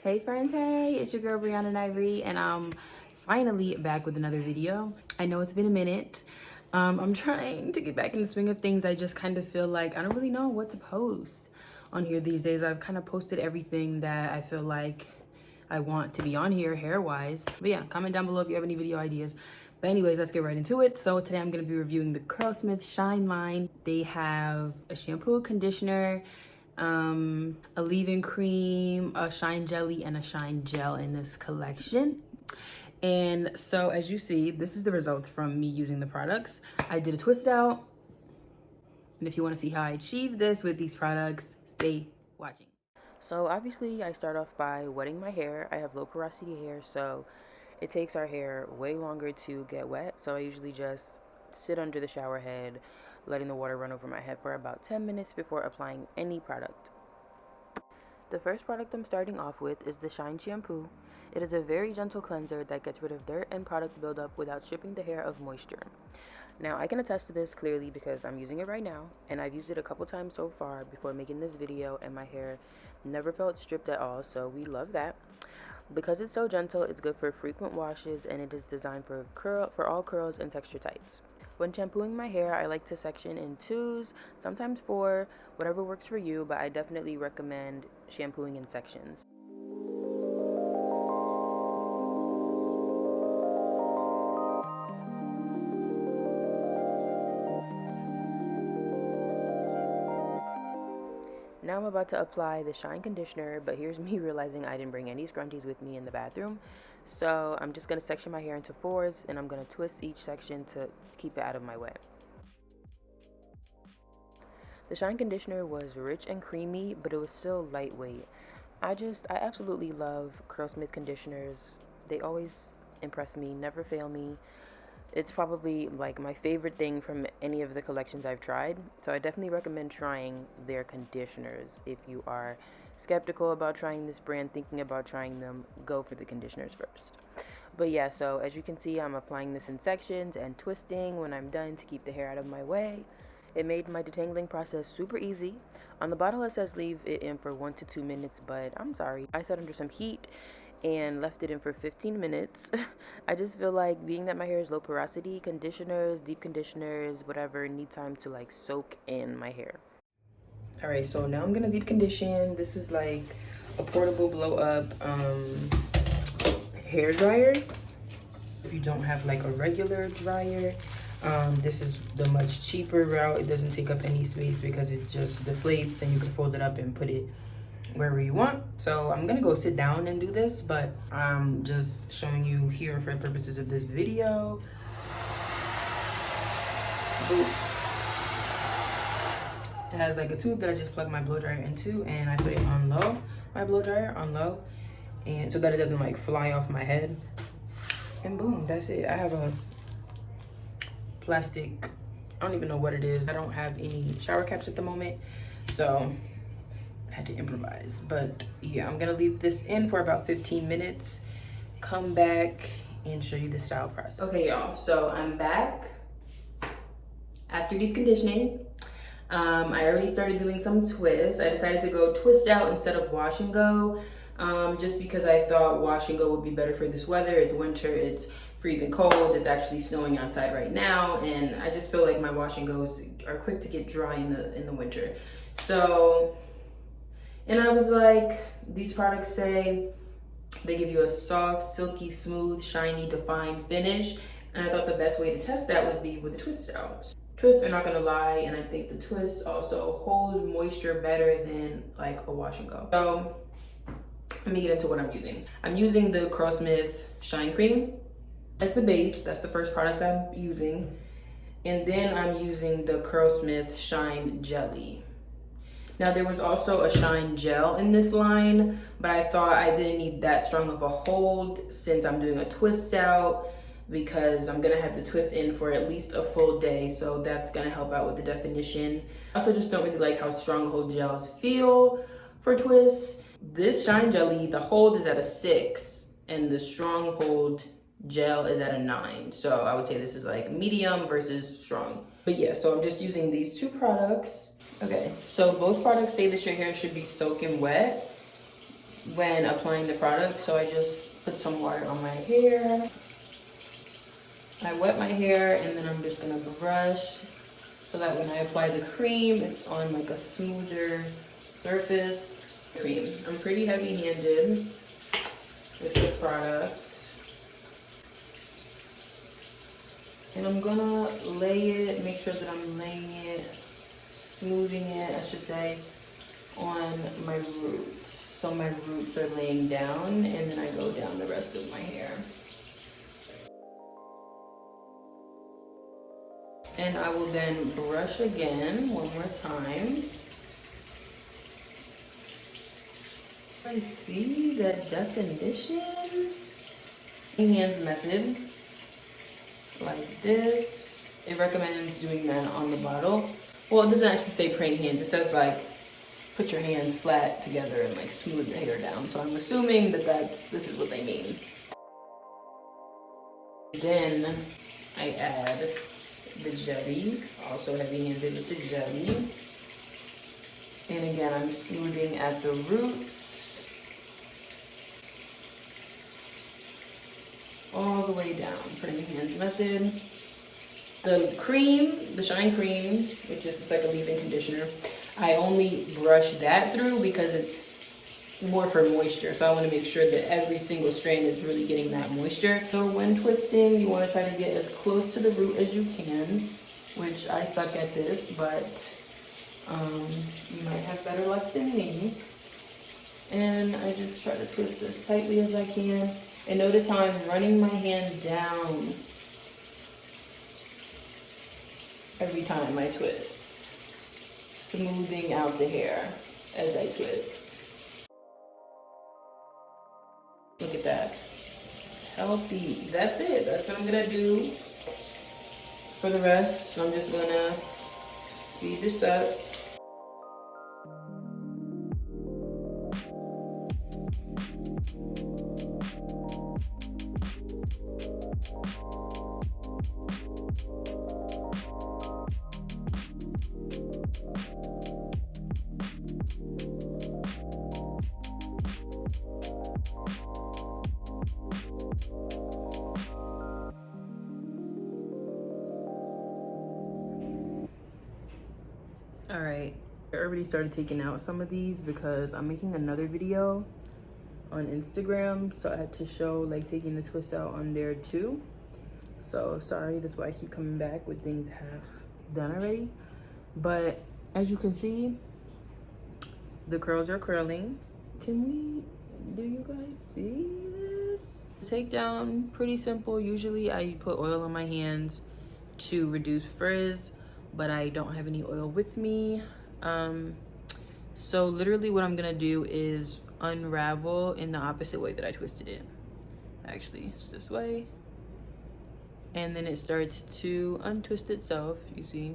Hey friends, hey, it's your girl Brianna Niree, and I'm finally back with another video. I know it's been a minute. I'm trying to get back in the swing of things. I just kind of feel like I don't really know what to post on here these days. I've kind of posted everything that I feel like I want to be on here hair-wise. But yeah, comment down below if you have any video ideas. But anyways, let's get right into it. So today I'm going to be reviewing the Curlsmith Shine line. They have a shampoo, conditioner, a leave-in cream, a shine jelly, and a shine gel in this collection. And so as you see, this is the results from me using the products. I did a twist out, and if you want to see how I achieved this with these products, stay watching. So obviously I start off by wetting my hair. I have low porosity hair, so it takes our hair way longer to get wet. So I usually just sit under the shower head, letting the water run over my head for about 10 minutes before applying any product. The first product I'm starting off with is the Shine Shampoo. It is a very gentle cleanser that gets rid of dirt and product buildup without stripping the hair of moisture. Now I can attest to this clearly because I'm using it right now, and I've used it a couple times so far before making this video, and my hair never felt stripped at all, so we love that. Because it's so gentle, it's good for frequent washes, and it is designed for all curls and texture types. When shampooing my hair, I like to section in 2s, sometimes 4, whatever works for you, but I definitely recommend shampooing in sections. Now I'm about to apply the Shine Conditioner, but here's me realizing I didn't bring any scrunchies with me in the bathroom. So I'm just going to section my hair into 4s, and I'm going to twist each section to keep it out of my way. The Shine Conditioner was rich and creamy, but it was still lightweight. I absolutely love Curlsmith conditioners. They always impress me, never fail me. It's probably like my favorite thing from any of the collections I've tried. So I definitely recommend trying their conditioners. If you are skeptical about trying this brand, thinking about trying them, go for the conditioners first. But yeah, so as you can see, I'm applying this in sections and twisting when I'm done to keep the hair out of my way. It made my detangling process super easy. On the bottle it says leave it in for 1 to 2 minutes, but I'm sorry. I set under some heat and left it in for 15 minutes. I just feel like, being that my hair is low porosity, conditioners, deep conditioners, whatever, need time to like soak in my hair. All right, so now I'm gonna deep condition. This is like a portable blow up hair dryer. If you don't have like a regular dryer, this is the much cheaper route. It doesn't take up any space because it just deflates, and you can fold it up and put it wherever you want. So I'm gonna go sit down and do this, but I'm just showing you here for the purposes of this video. Boop. It has like a tube that I just plug my blow dryer into, and I put it on low, my blow dryer on low, and so that it doesn't like fly off my head. And boom, that's it. I have a plastic, I don't even know what it is. I don't have any shower caps at the moment, so I had to improvise. But yeah, I'm gonna leave this in for about 15 minutes, come back and show you the style process. Okay y'all, so I'm back after deep conditioning. I already started doing some twists. I decided to go twist out instead of wash and go, just because I thought wash and go would be better for this weather. It's winter, it's freezing cold, it's actually snowing outside right now, and I just feel like my wash and goes are quick to get dry in the winter. So, and I was like, these products say they give you a soft, silky, smooth, shiny, defined finish, and I thought the best way to test that would be with a twist out. Twists are not gonna lie, and I think the twists also hold moisture better than like a wash and go. So let me get into what I'm using. I'm using the Curlsmith Shine Cream as the base. That's the first product I'm using. And then I'm using the Curlsmith Shine Jelly. Now there was also a Shine Gel in this line, but I thought I didn't need that strong of a hold since I'm doing a twist out, because I'm gonna have the twist in for at least a full day, so that's gonna help out with the definition. I also just don't really like how stronghold gels feel for twists. This Shine Jelly, the hold is at a 6, and the stronghold gel is at a 9. So I would say this is like medium versus strong. But yeah, so I'm just using these two products. Okay, so both products say that your hair should be soaking wet. when applying the product. So I just put some water on my hair. I wet my hair and then I'm just gonna brush so that when I apply the cream, it's on like a smoother surface. Cream. I'm pretty heavy-handed with the product. And I'm gonna lay it, make sure that I'm laying it, smoothing it, I should say, on my roots. So my roots are laying down and then I go down the rest of my hair. And I will then brush again one more time. I see that definition. Hands method, like this. It recommends doing that on the bottle. Well, it doesn't actually say praying hands. It says like put your hands flat together and like smooth your hair down. So I'm assuming that this is what they mean. Then I add the jelly, also heavy-handed with the jelly. And again, I'm smoothing at the roots. All the way down, praying hands method. The cream, the shine cream, which is like a leave-in conditioner, I only brush that through because it's more for moisture. So I want to make sure that every single strand is really getting that moisture. So when twisting, you want to try to get as close to the root as you can, which I suck at this, but you might have better luck than me. And I just try to twist as tightly as I can. And notice how I'm running my hand down every time I twist, smoothing out the hair as I twist. Look at that. Healthy. That's it. That's what I'm gonna do for the rest. I'm just gonna speed this up. All right, I already started taking out some of these because I'm making another video on Instagram, so I had to show like taking the twist out on there too. So sorry, that's why I keep coming back with things half done already. But as you can see, the curls are curling. Do you guys see this? The takedown, pretty simple. Usually I put oil on my hands to reduce frizz, but I don't have any oil with me. So literally what I'm gonna do is unravel in the opposite way that I twisted it. Actually, it's this way. And then it starts to untwist itself, you see?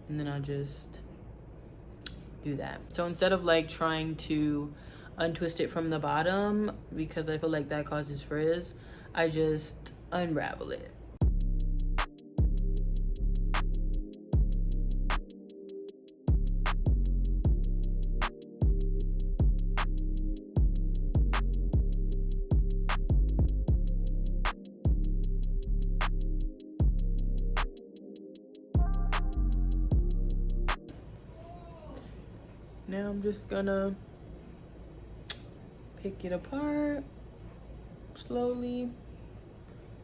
And then I'll just do that. So instead of like trying to untwist it from the bottom, because I feel like that causes frizz, I just unravel it. Now I'm just gonna pick it apart slowly.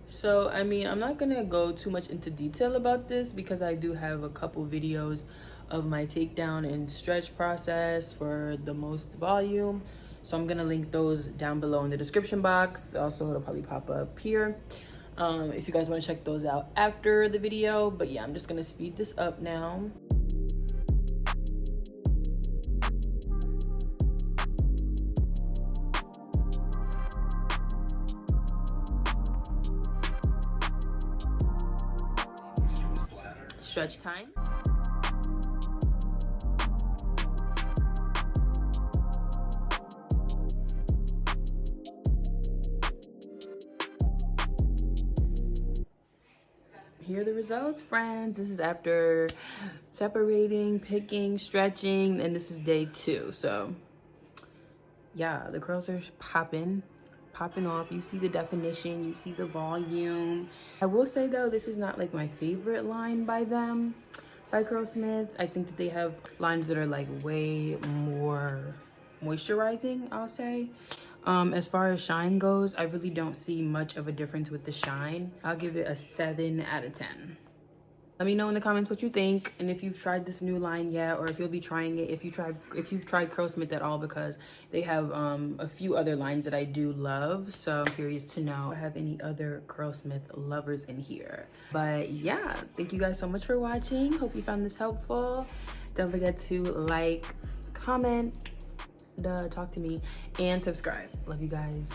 So I mean, I'm not gonna go too much into detail about this because I do have a couple videos of my takedown and stretch process for the most volume, so I'm gonna link those down below in the description box. Also, it'll probably pop up here if you guys want to check those out after the video. But yeah, I'm just gonna speed this up now. Stretch time. Here are the results, friends. This is after separating, picking, stretching, and this is day 2. So yeah, the curls are popping off. You see the definition, you see the volume. I will say though, this is not like my favorite line by them, by Curlsmith. I think that they have lines that are like way more moisturizing, I'll say. As far as shine goes, I really don't see much of a difference with the shine. I'll give it a 7 out of 10. Let me know in the comments what you think, and if you've tried this new line yet, or if you'll be trying it, if you've tried Curlsmith at all, because they have a few other lines that I do love. So I'm curious to know if I have any other Curlsmith lovers in here. But yeah, thank you guys so much for watching. Hope you found this helpful. Don't forget to like, comment, talk to me, and subscribe. Love you guys.